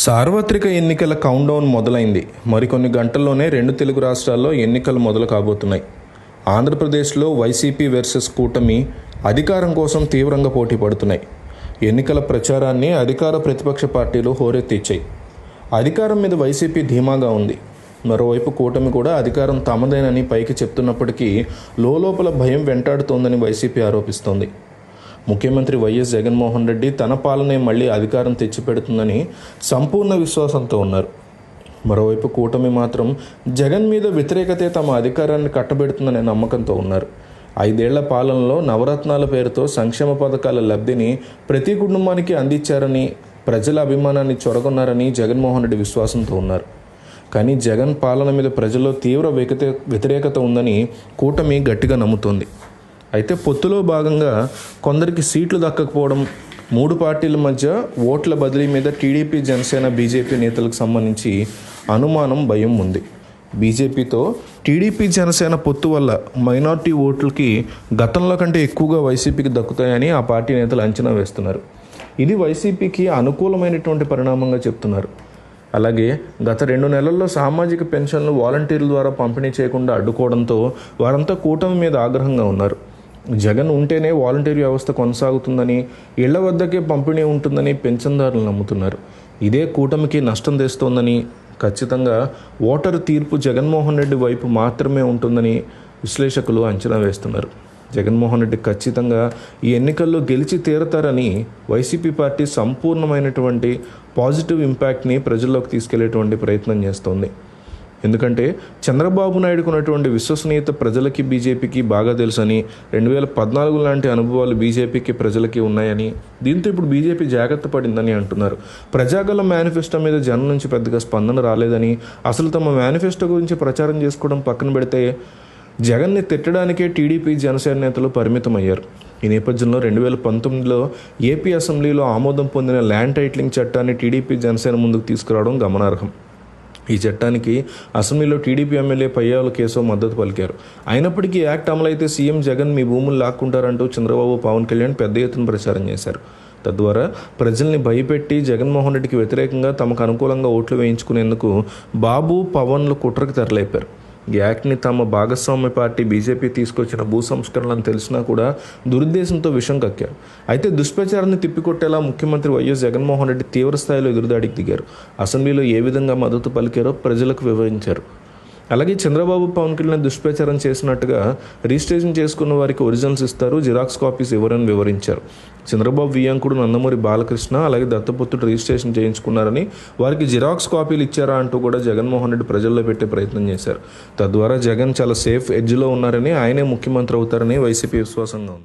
సార్వత్రిక ఎన్నికల కౌంట్డౌన్ మొదలైంది. మరికొన్ని గంటల్లోనే 2 తెలుగు రాష్ట్రాల్లో ఎన్నికలు మొదలు కాబోతున్నాయి. ఆంధ్రప్రదేశ్లో వైసీపీ వర్సెస్ కూటమి అధికారం కోసం తీవ్రంగా పోటీ పడుతున్నాయి. ఎన్నికల ప్రచారాన్ని అధికార ప్రతిపక్ష పార్టీలు హోరెత్తిచ్చాయి. అధికారం మీద వైసీపీ ధీమాగా ఉంది. మరోవైపు కూటమి కూడా అధికారం తమదేనని పైకి చెప్తున్నప్పటికీ లోలోపల భయం వెంటాడుతోందని వైసీపీ ఆరోపిస్తోంది. ముఖ్యమంత్రి వైఎస్ జగన్మోహన్ రెడ్డి తన పాలనే మళ్లీ అధికారం తెచ్చిపెడుతుందని సంపూర్ణ విశ్వాసంతో ఉన్నారు. మరోవైపు కూటమి మాత్రం జగన్ మీద వ్యతిరేకతే తమ అధికారాన్ని కట్టబెడుతుందనే నమ్మకంతో ఉన్నారు. 5 ఏళ్ల పాలనలో నవరత్నాల పేరుతో సంక్షేమ పథకాల లబ్ధిని ప్రతి కుటుంబానికి అందించారని, ప్రజల అభిమానాన్ని చొరగొన్నారని జగన్మోహన్ రెడ్డి విశ్వాసంతో ఉన్నారు. కానీ జగన్ పాలన మీద ప్రజల్లో తీవ్ర వ్యతిరేకత ఉందని కూటమి గట్టిగా నమ్ముతోంది. అయితే పొత్తులో భాగంగా కొందరికి సీట్లు దక్కకపోవడం, 3 పార్టీల మధ్య ఓట్ల బదిలీ మీద టీడీపీ, జనసేన, బీజేపీ నేతలకు సంబంధించి అనుమానం, భయం ఉంది. బీజేపీతో టీడీపీ, జనసేన పొత్తు వల్ల మైనార్టీ ఓట్లకి గతంలో కంటే ఎక్కువగా వైసీపీకి దక్కుతాయని ఆ పార్టీ నేతలు అంచనా వేస్తున్నారు. ఇది వైసీపీకి అనుకూలమైనటువంటి పరిణామంగా చెప్తున్నారు. అలాగే గత 2 నెలల్లో సామాజిక పెన్షన్లు వాలంటీర్ల ద్వారా పంపిణీ చేయకుండా అడ్డుకోవడంతో వారంతా కూటమి మీద ఆగ్రహంగా ఉన్నారు. జగన్ ఉంటేనే వాలంటీర్ వ్యవస్థ కొనసాగుతుందని, ఇళ్ల వద్దకే పంపిణీ ఉంటుందని పెన్షన్దారులు నమ్ముతున్నారు. ఇదే కూటమికి నష్టం తెస్తోందని, ఖచ్చితంగా ఓటరు తీర్పు జగన్మోహన్ రెడ్డి వైపు మాత్రమే ఉంటుందని విశ్లేషకులు అంచనా వేస్తున్నారు. జగన్మోహన్ రెడ్డి ఖచ్చితంగా ఈ ఎన్నికల్లో గెలిచి తీరతారని వైసీపీ పార్టీ సంపూర్ణమైనటువంటి పాజిటివ్ ఇంపాక్ట్ని ప్రజల్లోకి తీసుకెళ్లేటువంటి ప్రయత్నం చేస్తోంది. ఎందుకంటే చంద్రబాబు నాయుడుకు ఉన్నటువంటి విశ్వసనీయత ప్రజలకి, బీజేపీకి బాగా తెలుసని, 2014 లాంటి అనుభవాలు బీజేపీకి, ప్రజలకి ఉన్నాయని, దీంతో ఇప్పుడు బీజేపీ జాగ్రత్త పడిందని అంటున్నారు. ప్రజాగల మేనిఫెస్టో మీద జనం నుంచి పెద్దగా స్పందన రాలేదని, అసలు తమ మేనిఫెస్టో గురించి ప్రచారం చేసుకోవడం పక్కన పెడితే జగన్ని తిట్టడానికే టీడీపీ, జనసేన నేతలు పరిమితమయ్యారు. ఈ నేపథ్యంలో 2019లో ఏపీ అసెంబ్లీలో ఆమోదం పొందిన ల్యాండ్ టైటిలింగ్ చట్టాన్ని టీడీపీ, జనసేన ముందుకు తీసుకురావడం గమనార్హం. ఈ చట్టానికి అసెంబ్లీలో టీడీపీ ఎమ్మెల్యే పయ్యావుల కేశవ్ మద్దతు పలికారు. అయినప్పటికీ యాక్ట్ అమలైతే సీఎం జగన్ మీ భూములు లాక్కుంటారంటూ చంద్రబాబు, పవన్ కళ్యాణ్ పెద్ద ఎత్తున ప్రచారం చేశారు. తద్వారా ప్రజల్ని భయపెట్టి జగన్మోహన్ రెడ్డికి వ్యతిరేకంగా తమకు అనుకూలంగా ఓట్లు వేయించుకునేందుకు బాబు, పవన్లు కుట్రకు తెరలేపారు. ఈ యాక్ట్ని తమ భాగస్వామ్య పార్టీ బీజేపీ తీసుకొచ్చిన భూ సంస్కరణలను తెలిసినా కూడా దురుద్దేశంతో విషం కక్కారు. అయితే దుష్ప్రచారాన్ని తిప్పికొట్టేలా ముఖ్యమంత్రి వైఎస్ జగన్మోహన్ రెడ్డి తీవ్రస్థాయిలో ఎదురుదాడికి దిగారు. అసెంబ్లీలో ఏ విధంగా మద్దతు పలికారో ప్రజలకు వివరించారు. అలాగే చంద్రబాబు, పవన్ కళ్యాణ్ దుష్ప్రచారం చేసినట్టుగా రిజిస్ట్రేషన్ చేసుకున్న వారికి ఒరిజినల్స్ ఇస్తారు, జిరాక్స్ కాపీస్ ఇవ్వరని వివరించారు. చంద్రబాబు వియ్యంకుడు నందమూరి బాలకృష్ణ, అలాగే దత్తపుత్రుడు రిజిస్ట్రేషన్ చేయించుకున్నారని, వారికి జిరాక్స్ కాపీలు ఇచ్చారా అంటూ కూడా జగన్మోహన్ రెడ్డి ప్రజల్లో పెట్టే ప్రయత్నం చేశారు. తద్వారా జగన్ చాలా సేఫ్ ఎడ్జ్లో ఉన్నారని, ఆయనే ముఖ్యమంత్రి అవుతారని వైసీపీ విశ్వాసంగా ఉంది.